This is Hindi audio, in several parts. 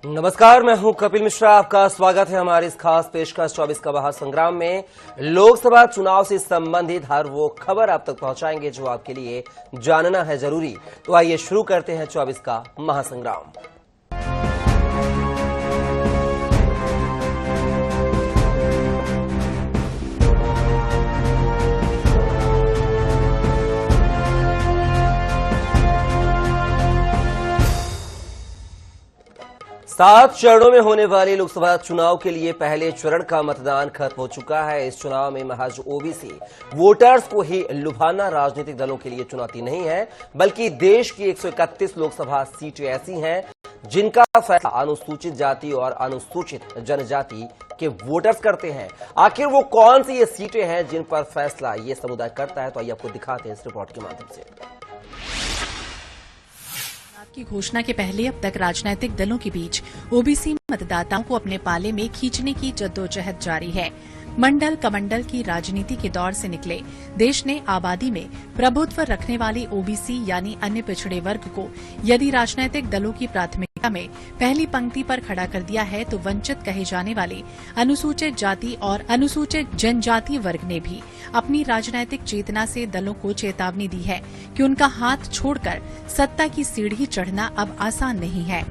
नमस्कार, मैं हूं कपिल मिश्रा। आपका स्वागत है हमारी इस खास पेशकश 24 का महासंग्राम में। लोकसभा चुनाव से संबंधित हर वो खबर आप तक पहुंचाएंगे जो आपके लिए जानना है जरूरी। तो आइए शुरू करते हैं 24 का महासंग्राम। सात चरणों में होने वाले लोकसभा चुनाव के लिए पहले चरण का मतदान खत्म हो चुका है। इस चुनाव में महज ओबीसी वोटर्स को ही लुभाना राजनीतिक दलों के लिए चुनौती नहीं है, बल्कि देश की 131 लोकसभा सीटें ऐसी हैं जिनका फैसला अनुसूचित जाति और अनुसूचित जनजाति के वोटर्स करते हैं। आखिर वो कौन सी ये सीटें हैं जिन पर फैसला ये समुदाय करता है, तो आइए आपको दिखाते हैं इस रिपोर्ट के माध्यम से। की घोषणा के पहले अब तक राजनीतिक दलों के बीच ओबीसी मतदाताओं को अपने पाले में खींचने की जद्दोजहद जारी है। मंडल कमंडल की राजनीति के दौर से निकले देश ने आबादी में प्रभुत्व रखने वाले ओबीसी यानी अन्य पिछड़े वर्ग को यदि राजनीतिक दलों की प्राथमिकता में पहली पंक्ति पर खड़ा कर दिया है, तो वंचित कहे जाने वाले अनुसूचित जाति और अनुसूचित जनजाति वर्ग ने भी अपनी राजनीतिक चेतना से दलों को चेतावनी दी है कि उनका हाथ छोड़कर सत्ता की सीढ़ी चढ़ना अब आसान नहीं है।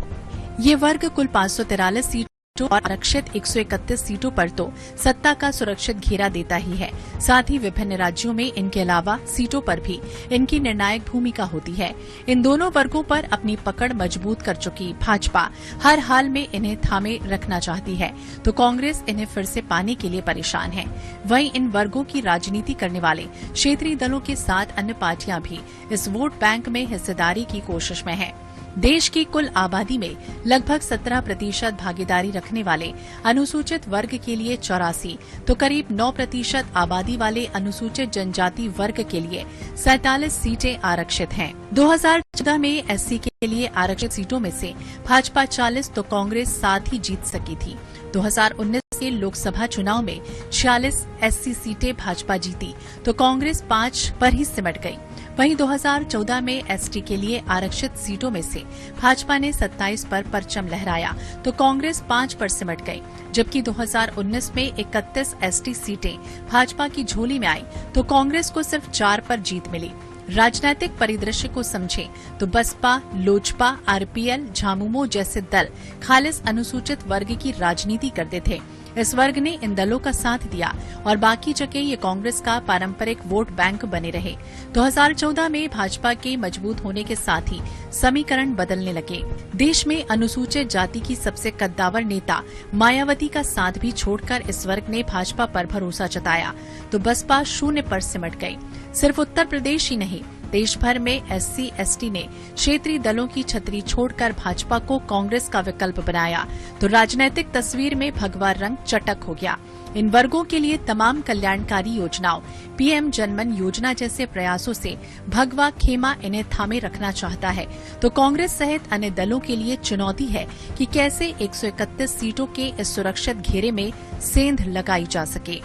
ये वर्ग कुल 543 सीटों और आरक्षित 131 सीटों पर तो सत्ता का सुरक्षित घेरा देता ही है, साथ ही विभिन्न राज्यों में इनके अलावा सीटों पर भी इनकी निर्णायक भूमिका होती है। इन दोनों वर्गों पर अपनी पकड़ मजबूत कर चुकी भाजपा हर हाल में इन्हें थामे रखना चाहती है, तो कांग्रेस इन्हें फिर से पाने के लिए परेशान है। वहीं इन वर्गों की राजनीति करने वाले क्षेत्रीय दलों के साथ अन्य पार्टियां भी इस वोट बैंक में हिस्सेदारी की कोशिश में है। देश की कुल आबादी में लगभग 17% भागीदारी रखने वाले अनुसूचित वर्ग के लिए 84, तो करीब 9% आबादी वाले अनुसूचित जनजाति वर्ग के लिए 47 सीटें आरक्षित हैं। 2014 में एससी के लिए आरक्षित सीटों में से भाजपा 40 तो कांग्रेस 7 ही जीत सकी थी। 2019 के लोकसभा चुनाव में 46 एससी सीटें भाजपा जीती, तो कांग्रेस 5 पर ही सिमट गई। वहीं 2014 में एसटी के लिए आरक्षित सीटों में से भाजपा ने 27 पर परचम लहराया, तो कांग्रेस 5 पर सिमट गई। जबकि 2019 में 31 एसटी सीटें भाजपा की झोली में आई, तो कांग्रेस को सिर्फ 4 पर जीत मिली। राजनीतिक परिदृश्य को समझें तो बसपा, लोजपा, आरपीएल, झामुमो जैसे दल खालिस अनुसूचित वर्ग की राजनीति करते थे। इस वर्ग ने इन दलों का साथ दिया और बाकी जगह ये कांग्रेस का पारंपरिक वोट बैंक बने रहे। 2014 में भाजपा के मजबूत होने के साथ ही समीकरण बदलने लगे। देश में अनुसूचित जाति की सबसे कद्दावर नेता मायावती का साथ भी छोड़कर इस वर्ग ने भाजपा पर भरोसा जताया, तो बसपा 0 पर सिमट गई। सिर्फ उत्तर प्रदेश ही नहीं, देश भर में एससी एसटी ने क्षेत्रीय दलों की छतरी छोड़कर भाजपा को कांग्रेस का विकल्प बनाया, तो राजनीतिक तस्वीर में भगवा रंग चटक हो गया। इन वर्गों के लिए तमाम कल्याणकारी योजनाओं, पीएम जनमन योजना जैसे प्रयासों से भगवा खेमा इन्हें थामे रखना चाहता है, तो कांग्रेस सहित अन्य दलों के लिए चुनौती है कि कैसे 131 सीटों के इस सुरक्षित घेरे में सेंध लगाई जा सके।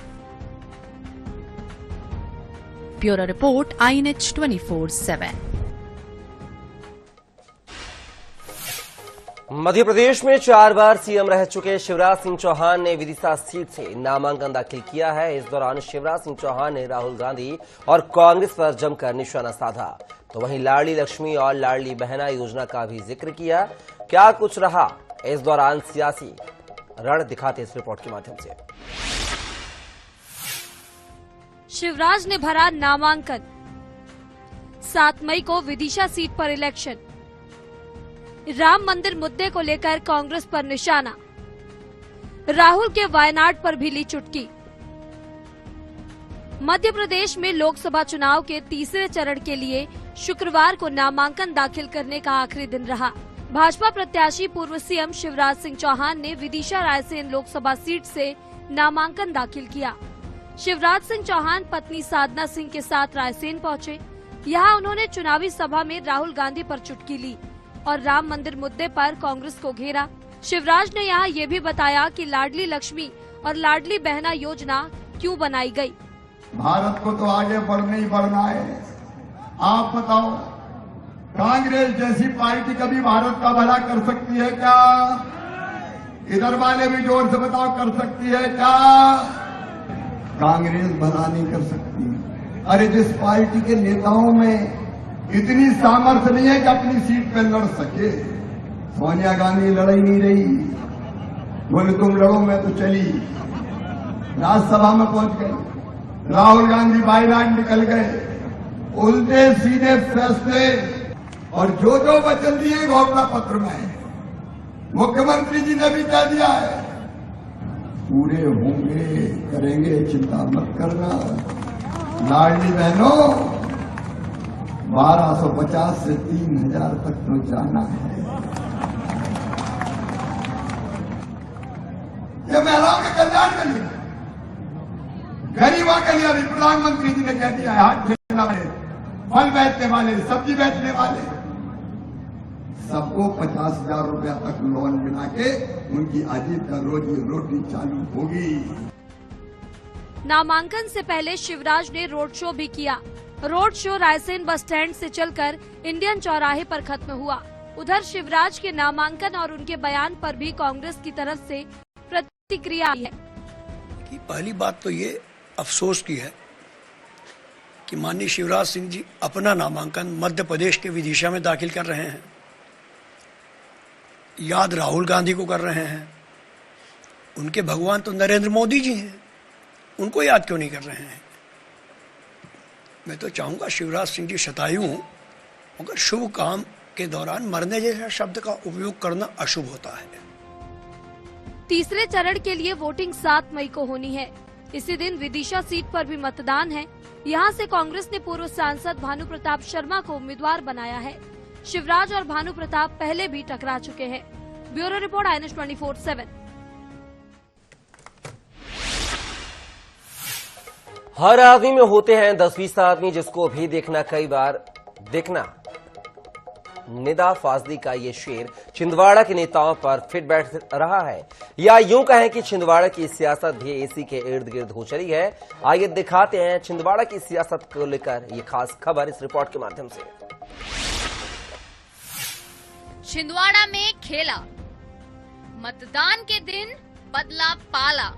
Bureau report, INH 24/7। Madhya Pradesh में 4 बार सीएम रह चुके शिवराज सिंह चौहान ने विदिशा सीट से नामांकन दाखिल किया है। इस दौरान शिवराज सिंह चौहान ने राहुल गांधी और कांग्रेस पर जमकर निशाना साधा, तो वहीं लाडली लक्ष्मी और लाडली बहना योजना का भी जिक्र किया। क्या कुछ रहा इस दौरान सियासी रण, दिखाते इस रिपोर्ट के माध्यम से। शिवराज ने भरा नामांकन, 7 मई को विदिशा सीट पर इलेक्शन। राम मंदिर मुद्दे को लेकर कांग्रेस पर निशाना, राहुल के वायनाड पर भी ली चुटकी। मध्य प्रदेश में लोकसभा चुनाव के तीसरे चरण के लिए शुक्रवार को नामांकन दाखिल करने का आखिरी दिन रहा। भाजपा प्रत्याशी पूर्व सीएम शिवराज सिंह चौहान ने विदिशा रायसेन लोकसभा सीट से नामांकन दाखिल किया। शिवराज सिंह चौहान पत्नी साधना सिंह के साथ रायसेन पहुंचे। यहां उन्होंने चुनावी सभा में राहुल गांधी पर चुटकी ली और राम मंदिर मुद्दे पर कांग्रेस को घेरा। शिवराज ने यहां ये भी बताया कि लाडली लक्ष्मी और लाडली बहना योजना क्यों बनाई गई। भारत को तो आगे बढ़ना ही बढ़ना है। आप बताओ, कांग्रेस जैसी पार्टी कभी भारत का भला कर सकती है क्या? इधर वाले भी जोर से बताओ, कर सकती है क्या? कांग्रेस भला नहीं कर सकती। अरे जिस पार्टी के नेताओं में इतनी सामर्थ्य नहीं है कि अपनी सीट पे लड़ सके, सोनिया गांधी लड़ाई नहीं रही, बोले तुम लड़ो, मैं तो चली, राज्यसभा में पहुंच गए। राहुल गांधी बाईलाट निकल गए। उल्टे सीधे फैसले और जो वचन दिए घोषणा पत्र में मुख्यमंत्री जी ने भी कह दिया है, पूरे होंगे, करेंगे, चिंता मत करना। लाडली बहनों, 1250 से 3000 तक तो जाना है। ये महिलाओं के कल्याण के लिए, गरीबों के लिए भी प्रधानमंत्री जी ने कह दिया है, हाथ ठेला वाले, फल बेचने वाले, सब्जी बेचने वाले, सबको 50,000 रुपया तक लोन मिला के उनकी आजीविका रोजी रोटी चालू होगी। नामांकन से पहले शिवराज ने रोड शो भी किया। Road show Raisen bus stand से चलकर इंडियन चौराहे पर खत्म हुआ। उधर शिवराज के नामांकन और उनके बयान पर भी कांग्रेस की तरफ से प्रतिक्रिया आई है। कि पहली बात तो ये अफसोस की है कि माननीय शिवराज सिंह जी अपना नामांकन मध्य प्रदेश के विदिशा में दाखिल कर रहे हैं। याद राहुल गांधी को कर रहे हैं। उनके भगवान तो नरेंद्र मोदी जी हैं, उनको याद क्यों नहीं कर रहे हैं? मैं तो चाहूंगा शिवराज सिंह जी शतायु हों, मगर शुभ काम के दौरान मरने जैसे शब्द का उपयोग करना अशुभ होता है। तीसरे चरण के लिए वोटिंग 7 मई को होनी है। इसी दिन विदिशा सीट पर भी मतदान है। यहां से कांग्रेस ने पूर्व सांसद भानु प्रताप शर्मा को उम्मीदवार बनाया है। शिवराज और भानु प्रताप पहले भी टकरा चुके हैं। Bureau report INS 24/7। हर आदमी में होते हैं 10-20 आदमी जिसको भी देखना कई बार देखना। निदा फाजली का ये शेर छिंदवाड़ा के नेताओं पर फिट बैठ रहा है, या यूं कहें कि छिंदवाड़ा की सियासत भी एसी के इर्द गिर्द हो चली है। आइए दिखाते हैं छिंदवाड़ा की सियासत को लेकर ये खास खबर इस रिपोर्ट के माध्यम से। छिंदवाड़ा में खेला, मतदान के दिन बदला पाला,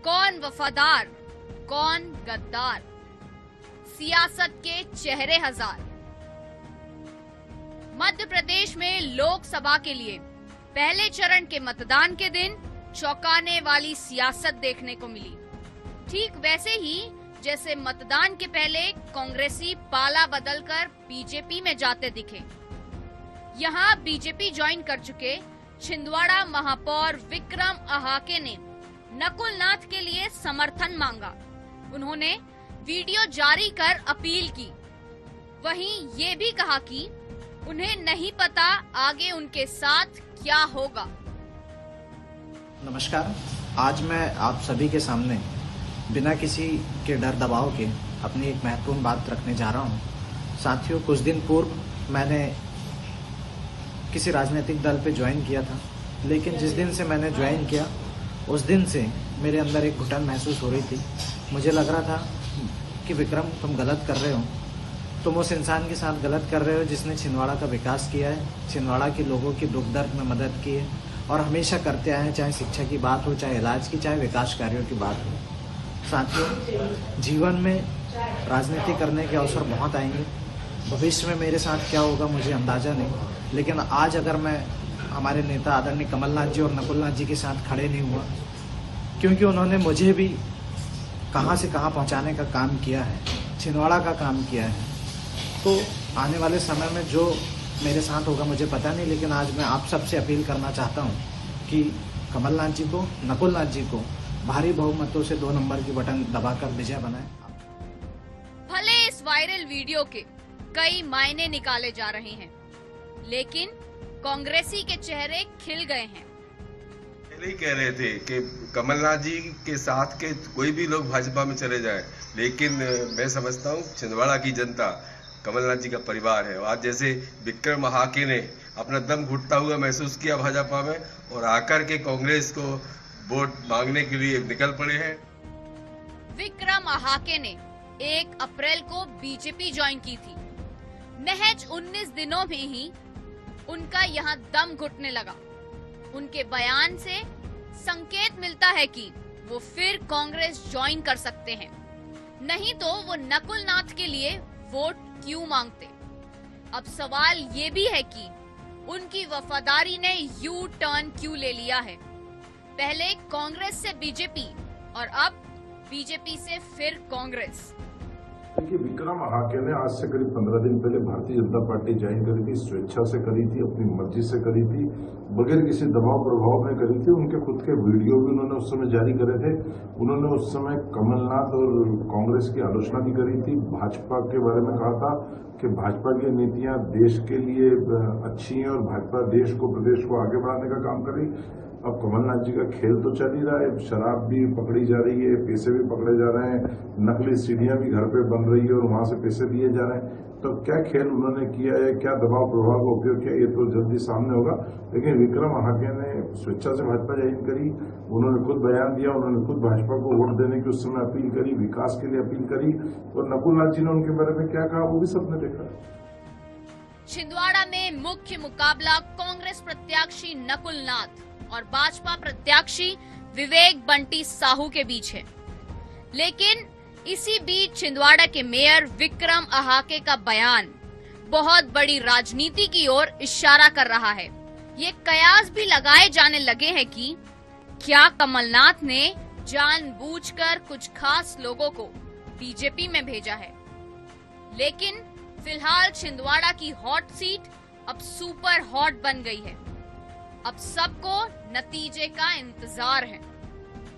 कौन वफादार कौन गद्दार, सियासत के चेहरे हजार। मध्य प्रदेश में लोकसभा के लिए पहले चरण के मतदान के दिन चौंकाने वाली सियासत देखने को मिली। ठीक वैसे ही जैसे मतदान के पहले कांग्रेसी पाला बदलकर बीजेपी में जाते दिखे। यहाँ बीजेपी ज्वाइन कर चुके छिंदवाड़ा महापौर विक्रम अहाके ने नकुल नाथ के लिए समर्थन मांगा। उन्होंने वीडियो जारी कर अपील की। वहीं ये भी कहा कि उन्हें नहीं पता आगे उनके साथ क्या होगा। नमस्कार, आज मैं आप सभी के सामने बिना किसी के डर दबाव के अपनी एक महत्वपूर्ण बात रखने जा रहा हूं। साथियों, कुछ दिन पूर्व मैंने किसी राजनीतिक दल पे ज्वाइन किया था, लेकिन जिस दिन से मैंने ज्वाइन किया उस दिन से मेरे अंदर एक घुटन महसूस हो रही थी। मुझे लग रहा था कि विक्रम, तुम गलत कर रहे हो। तुम उस इंसान के साथ गलत कर रहे हो जिसने छिंदवाड़ा का विकास किया है, छिंदवाड़ा के लोगों की दुख दर्द में मदद की है और हमेशा करते आए हैं, चाहे शिक्षा की बात हो, चाहे इलाज की, चाहे विकास कार्यों की बात हो। साथियों, जीवन में राजनीति करने के अवसर बहुत आएंगे। भविष्य में मेरे साथ क्या होगा मुझे अंदाजा नहीं, लेकिन आज अगर मैं हमारे नेता आदरणीय कमलनाथ जी और नकुलनाथ जी के साथ खड़े नहीं हुआ, क्योंकि उन्होंने मुझे भी कहां से कहां पहुंचाने का काम किया है, छिंदवाड़ा का काम किया है, तो आने वाले समय में जो मेरे साथ होगा मुझे पता नहीं। लेकिन आज मैं आप सबसे अपील करना चाहता हूं कि कमलनाथ जी को, नकुलनाथ जी को भारी बहुमतों से 2 नंबर की बटन दबाकर विजय बनाएं। भले इस वायरल वीडियो के कई मायने निकाले जा रहे हैं, लेकिन कांग्रेसी के चेहरे खिल गए हैं। पहले ही कह रहे थे कि कमलनाथ जी के साथ के कोई भी लोग भाजपा में चले जाएं, लेकिन मैं समझता हूं छिंदवाड़ा की जनता कमलनाथ जी का परिवार है। आज जैसे विक्रम अहाके ने अपना दम घुटता हुआ महसूस किया भाजपा में और आकर के कांग्रेस को वोट मांगने के लिए निकल पड़े हैं। विक्रम अहाके ने 1 अप्रैल को बीजेपी ज्वाइन की थी। महज 19 दिनों में ही उनका यहाँ दम घुटने लगा। उनके बयान से संकेत मिलता है कि वो फिर कांग्रेस ज्वाइन कर सकते हैं, नहीं तो वो नकुल नाथ के लिए वोट क्यों मांगते। अब सवाल ये भी है कि उनकी वफादारी ने यू टर्न क्यों ले लिया है। पहले कांग्रेस से बीजेपी और अब बीजेपी से फिर कांग्रेस। देखिए, विक्रम हाके ने आज से करीब 15 दिन पहले भारतीय जनता पार्टी ज्वाइन करी थी, स्वेच्छा से करी थी, अपनी मर्जी से करी थी, बगैर किसी दबाव प्रभाव में करी थी। उनके खुद के वीडियो भी उन्होंने उस समय जारी करे थे। उन्होंने उस समय कमलनाथ और कांग्रेस की आलोचना भी करी थी। भाजपा के बारे में कहा था कि भाजपा की नीतियां देश के लिए अच्छी हैं और भाजपा देश को, प्रदेश को आगे बढ़ाने का काम कर रही। अब कमलनाथ जी का खेल तो चल ही रहा है, शराब भी पकड़ी जा रही है, पैसे भी पकड़े जा रहे हैं, नकली सीढ़ियां भी घर पे बन रही है और वहां से पैसे दिए जा रहे हैं। तो क्या खेल उन्होंने किया है, क्या दबाव प्रभाव का उपयोग किया, ये तो जल्दी सामने होगा। लेकिन विक्रम हाके ने स्वेच्छा से भाजपा ज्वाइन करी, उन्होंने खुद बयान दिया, उन्होंने खुद भाजपा को वोट देने की उस समय अपील करी, विकास के लिए अपील करी। और नकुल नाथ जी ने उनके बारे में क्या कहा वो भी सबने देखा। छिंदवाड़ा में मुख्य मुकाबला कांग्रेस प्रत्याशी नकुल नाथ और भाजपा प्रत्याशी विवेक बंटी साहू के बीच है। लेकिन इसी बीच छिंदवाड़ा के मेयर विक्रम अहाके का बयान बहुत बड़ी राजनीति की ओर इशारा कर रहा है। ये कयास भी लगाए जाने लगे हैं कि क्या कमलनाथ ने जानबूझकर कुछ खास लोगों को बीजेपी में भेजा है। लेकिन फिलहाल छिंदवाड़ा की हॉट सीट अब सुपर हॉट बन गई है। अब सबको नतीजे का इंतजार है।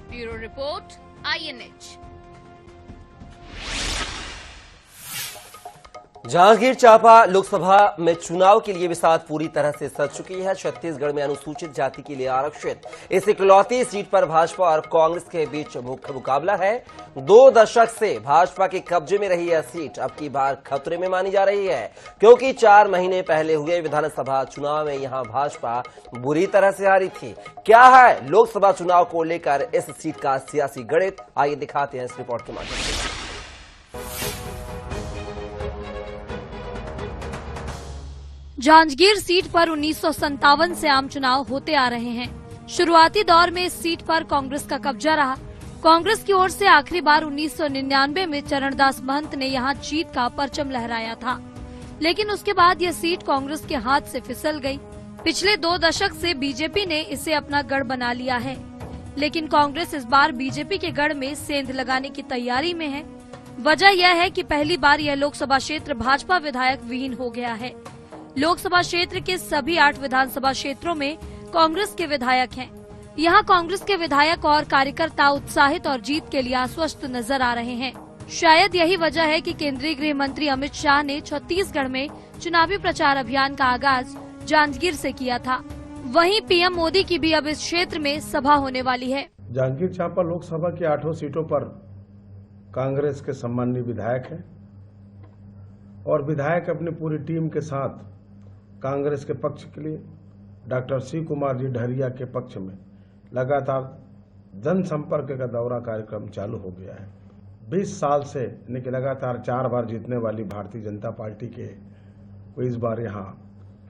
Bureau report, INH। Janjgir Champa Lok Sabha में चुनाव के लिए बिसात पूरी तरह से सज चुकी है। छत्तीसगढ़ में अनुसूचित जाति के लिए आरक्षित इस इकलौती सीट पर भाजपा और कांग्रेस के बीच मुख्य मुकाबला है। 2 दशक से भाजपा के कब्जे में रही यह सीट अब की बार खतरे में मानी जा रही है, क्योंकि 4 महीने पहले हुए विधानसभा चुनाव में यहां भाजपा बुरी तरह से हारी थी। क्या है लोकसभा चुनाव को लेकर इस सीट का सियासी गणित, आइए दिखाते हैं इस रिपोर्ट के माध्यम से। जांजगीर सीट पर 1957 से आम चुनाव होते आ रहे हैं। शुरुआती दौर में इस सीट पर कांग्रेस का कब्जा रहा। कांग्रेस की ओर से आखिरी बार 1999 में चरणदास महंत ने यहां जीत का परचम लहराया था, लेकिन उसके बाद यह सीट कांग्रेस के हाथ से फिसल गई। पिछले 2 दशक से बीजेपी ने इसे अपना गढ़ बना लिया है, लेकिन कांग्रेस इस बार बीजेपी के गढ़ में सेंध लगाने की तैयारी में है। वजह यह है कि पहली बार यह लोकसभा क्षेत्र भाजपा विधायक विहीन हो गया है। लोकसभा क्षेत्र के सभी 8 विधानसभा क्षेत्रों में कांग्रेस के विधायक हैं। यहां कांग्रेस के विधायक और कार्यकर्ता उत्साहित और जीत के लिए आश्वस्त नजर आ रहे हैं। शायद यही वजह है कि केंद्रीय गृह मंत्री अमित शाह ने छत्तीसगढ़ में चुनावी प्रचार अभियान का आगाज जांजगीर से किया था। वहीं पीएम मोदी की भी अब इस क्षेत्र में सभा होने वाली है। जांजगीर चांपा लोकसभा की 8 सीटों पर कांग्रेस के सम्मानीय विधायक हैं और विधायक अपनी पूरी टीम के साथ कांग्रेस के पक्ष के लिए डॉक्टर शिव कुमार जी डहरिया के पक्ष में लगातार जनसंपर्क का दौरा कार्यक्रम चालू हो गया है। 20 साल से यानी कि लगातार 4 बार जीतने वाली भारतीय जनता पार्टी के को इस बार यहाँ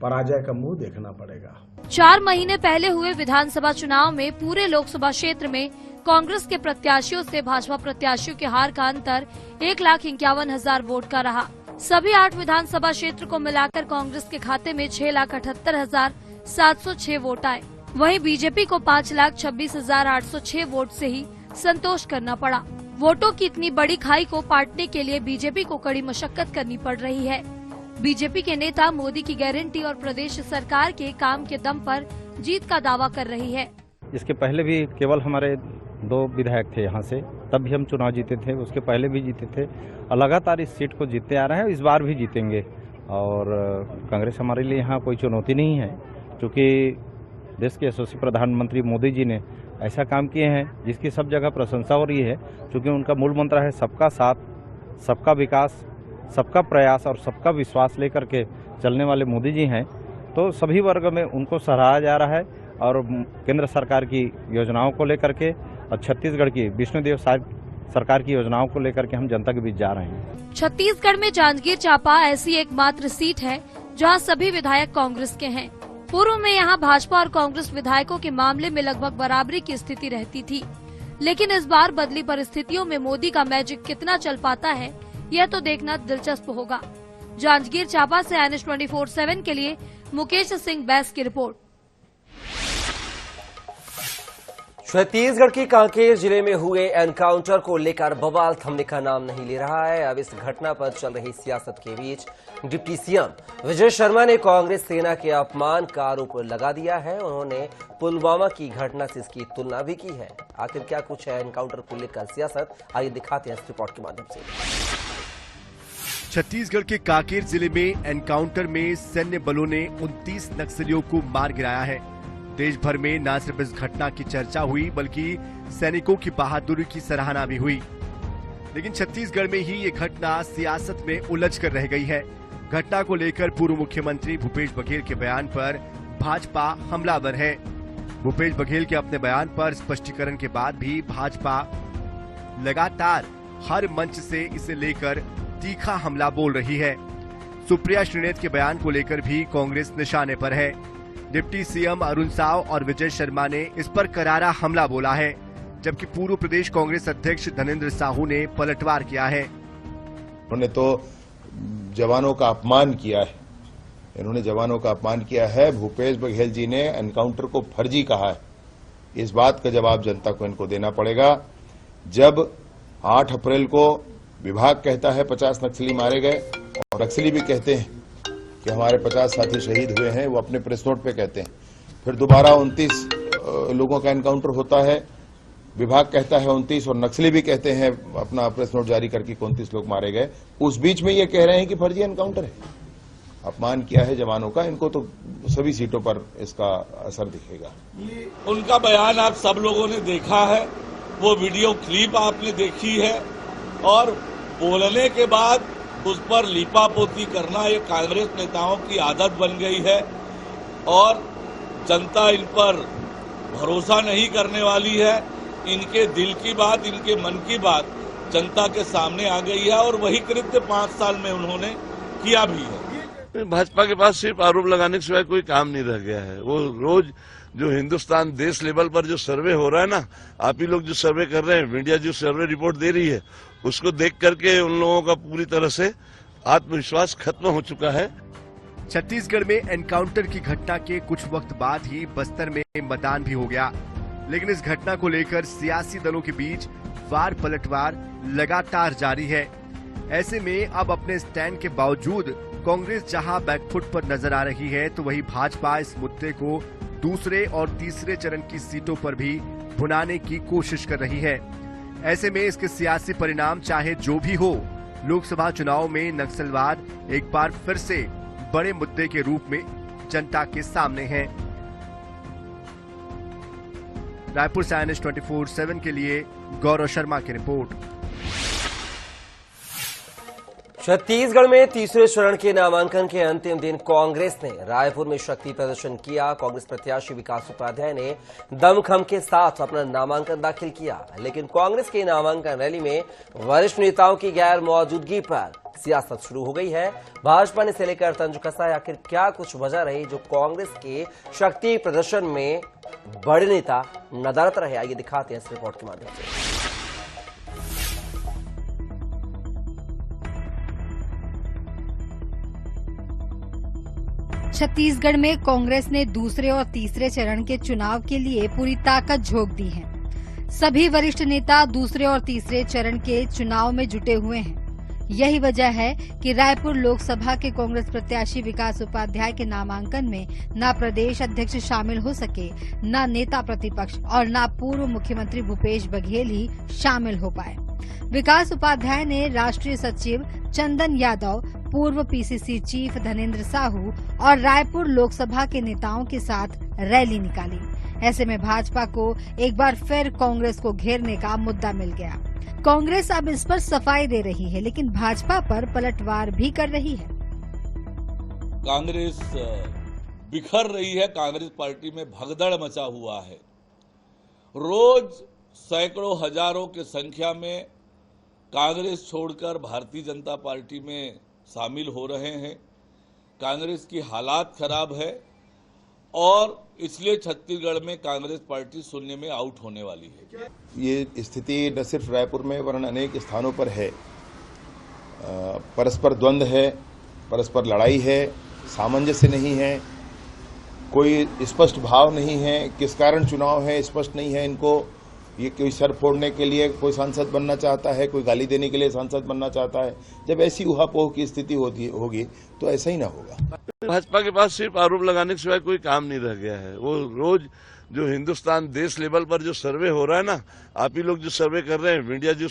पराजय का मुंह देखना पड़ेगा। 4 महीने पहले हुए विधानसभा चुनाव में पूरे लोकसभा क्षेत्र में कांग्रेस के प्रत्याशियों से भाजपा प्रत्याशियों के हार का अंतर 1,51,000 वोट का रहा। सभी 8 विधानसभा क्षेत्र को मिलाकर कांग्रेस के खाते में 6,78,706 वोट आए। वहीं बीजेपी को 5,26,806 वोट से ही संतोष करना पड़ा। वोटों की इतनी बड़ी खाई को पाटने के लिए बीजेपी को कड़ी मशक्कत करनी पड़ रही है। बीजेपी के नेता मोदी की गारंटी और प्रदेश सरकार के काम के दम पर जीत का दावा कर रही है। इसके पहले भी केवल हमारे 2 विधायक थे यहाँ से, तब भी हम चुनाव जीते थे, उसके पहले भी जीते थे और लगातार इस सीट को जीतते आ रहे हैं। इस बार भी जीतेंगे और कांग्रेस हमारे लिए यहाँ कोई चुनौती नहीं है, क्योंकि देश के यशस्वी प्रधानमंत्री मोदी जी ने ऐसा काम किए हैं जिसकी सब जगह प्रशंसा हो रही है, क्योंकि उनका मूल मंत्र है सबका साथ, सबका विकास, सबका प्रयास और सबका विश्वास लेकर के चलने वाले मोदी जी हैं। तो सभी वर्ग में उनको सराहा जा रहा है और केंद्र सरकार की योजनाओं को लेकर के और छत्तीसगढ़ की विष्णुदेव सरकार की योजनाओं को लेकर के हम जनता के बीच जा रहे हैं। छत्तीसगढ़ में जांजगीर चांपा ऐसी एकमात्र सीट है जहां सभी विधायक कांग्रेस के हैं। पूर्व में यहाँ भाजपा और कांग्रेस विधायकों के मामले में लगभग बराबरी की स्थिति रहती थी, लेकिन इस बार बदली परिस्थितियों में मोदी का मैजिक कितना चल पाता है, यह तो देखना दिलचस्प होगा। जांजगीर चांपा से NH24/7 के लिए मुकेश सिंह बैस की रिपोर्ट। छत्तीसगढ़ के कांकेर जिले में हुए एनकाउंटर को लेकर बवाल थमने का नाम नहीं ले रहा है। अब इस घटना पर चल रही सियासत के बीच डिप्टी सीएम विजय शर्मा ने कांग्रेस सेना के अपमान का आरोप लगा दिया है। उन्होंने पुलवामा की घटना से इसकी तुलना भी की है। आखिर क्या कुछ है एनकाउंटर को लेकर सियासत, आइए दिखाते हैं इस रिपोर्ट के माध्यम से। छत्तीसगढ़ के कांकेर जिले में एनकाउंटर में सैन्य बलों ने 29 नक्सलियों को मार गिराया है। देश भर में न सिर्फ इस घटना की चर्चा हुई बल्कि सैनिकों की बहादुरी की सराहना भी हुई। लेकिन छत्तीसगढ़ में ही ये घटना सियासत में उलझ कर रह गई है। घटना को लेकर पूर्व मुख्यमंत्री भूपेश बघेल के बयान पर भाजपा हमलावर है। भूपेश बघेल के अपने बयान पर स्पष्टीकरण के बाद भी भाजपा लगातार हर मंच से इसे लेकर तीखा हमला बोल रही है। सुप्रिया श्रीनेत के बयान को लेकर भी कांग्रेस निशाने पर है। डिप्टी सीएम अरुण साव और विजय शर्मा ने इस पर करारा हमला बोला है, जबकि पूर्व प्रदेश कांग्रेस अध्यक्ष धनेंद्र साहू ने पलटवार किया है। उन्होंने तो जवानों का अपमान किया है, इन्होंने जवानों का अपमान किया है। भूपेश बघेल जी ने एनकाउंटर को फर्जी कहा है। इस बात का जवाब जनता को इनको देना पड़ेगा। जब 8 अप्रैल को विभाग कहता है 50 नक्सली मारे गए और नक्सली भी कहते हैं कि हमारे 50 साथी शहीद हुए हैं, वो अपने प्रेस नोट पे कहते हैं। फिर दोबारा 29 लोगों का एनकाउंटर होता है, विभाग कहता है 29 और नक्सली भी कहते हैं अपना प्रेस नोट जारी करके 29 लोग मारे गए। उस बीच में ये कह रहे हैं कि फर्जी एनकाउंटर है। अपमान किया है जवानों का, इनको तो सभी सीटों पर इसका असर दिखेगा। उनका बयान आप सब लोगों ने देखा है, वो वीडियो क्लिप आपने देखी है और बोलने के बाद उस पर लीपापोती करना ये कांग्रेस नेताओं की आदत बन गई है और जनता इन पर भरोसा नहीं करने वाली है। इनके दिल की बात, इनके मन की बात जनता के सामने आ गई है और वही कृत्य 5 साल में उन्होंने किया भी है। भाजपा के पास सिर्फ आरोप लगाने के सिवाय कोई काम नहीं रह गया है। वो रोज जो हिंदुस्तान देश लेवल पर जो सर्वे हो रहा है ना, आप ही लोग जो सर्वे कर रहे हैं, मीडिया जो सर्वे रिपोर्ट दे रही है, उसको देख करके उन लोगों का पूरी तरह से आत्मविश्वास खत्म हो चुका है। छत्तीसगढ़ में एनकाउंटर की घटना के कुछ वक्त बाद ही बस्तर में मतदान भी हो गया, लेकिन इस घटना को लेकर सियासी दलों के बीच वार पलटवार लगातार जारी है। ऐसे में अब अपने स्टैंड के बावजूद कांग्रेस जहां बैकफुट पर नजर आ रही है, तो वहीं भाजपा इस मुद्दे को दूसरे और तीसरे चरण की सीटों पर भी भुनाने की कोशिश कर रही है। ऐसे में इसके सियासी परिणाम चाहे जो भी हो, लोकसभा चुनाव में नक्सलवाद एक बार फिर से बड़े मुद्दे के रूप में जनता के सामने है। रायपुर से NH24/7 के लिए गौरव शर्मा की रिपोर्ट। छत्तीसगढ़ में तीसरे चरण के नामांकन के अंतिम दिन कांग्रेस ने रायपुर में शक्ति प्रदर्शन किया। कांग्रेस प्रत्याशी विकास उपाध्याय ने दमखम के साथ अपना नामांकन दाखिल किया, लेकिन कांग्रेस की नामांकन रैली में वरिष्ठ नेताओं की गैर मौजूदगी पर सियासत शुरू हो गई है। भाजपा ने इसे लेकर तंज कसा है। आखिर क्या कुछ वजह रही जो कांग्रेस के शक्ति प्रदर्शन में बड़े नेता नदारत रहे, आइए दिखाते हैं इस रिपोर्ट के माध्यम से। छत्तीसगढ़ में कांग्रेस ने दूसरे और तीसरे चरण के चुनाव के लिए पूरी ताकत झोंक दी है। सभी वरिष्ठ नेता दूसरे और तीसरे चरण के चुनाव में जुटे हुए हैं। यही वजह है कि रायपुर लोकसभा के कांग्रेस प्रत्याशी विकास उपाध्याय के नामांकन में न प्रदेश अध्यक्ष शामिल हो सके, न नेता प्रतिपक्ष और न पूर्व मुख्यमंत्री भूपेश बघेल ही शामिल हो पाए। विकास उपाध्याय ने राष्ट्रीय सचिव चंदन यादव, पूर्व पीसीसी चीफ धनेंद्र साहू और रायपुर लोकसभा के नेताओं के साथ रैली निकाली। ऐसे में भाजपा को एक बार फिर कांग्रेस को घेरने का मुद्दा मिल गया। कांग्रेस अब इस पर सफाई दे रही है, लेकिन भाजपा पर पलटवार भी कर रही है। कांग्रेस बिखर रही है, कांग्रेस पार्टी में भगदड़ मचा हुआ है। रोज सैकड़ों हजारों की संख्या में कांग्रेस छोड़कर भारतीय जनता पार्टी में शामिल हो रहे हैं। कांग्रेस की हालात खराब है और इसलिए छत्तीसगढ़ में कांग्रेस पार्टी शून्य में आउट होने वाली है। ये स्थिति न सिर्फ रायपुर में वरन अनेक स्थानों पर है। परस्पर द्वंद्व है, परस्पर लड़ाई है, सामंजस्य नहीं है, कोई स्पष्ट भाव नहीं है, किस कारण चुनाव है स्पष्ट नहीं है इनको। ये कोई सर फोड़ने के लिए कोई सांसद बनना चाहता है, कोई गाली देने के लिए सांसद बनना चाहता है। जब ऐसी उहापोह की स्थिति होगी तो ऐसा ही ना होगा। भाजपा के पास सिर्फ आरोप लगाने के सिवाय कोई काम नहीं रह गया है। वो रोज जो हिंदुस्तान देश लेवल पर जो सर्वे हो रहा है ना, आप ही लोग जो सर्वे कर रहे हैं, मीडिया जो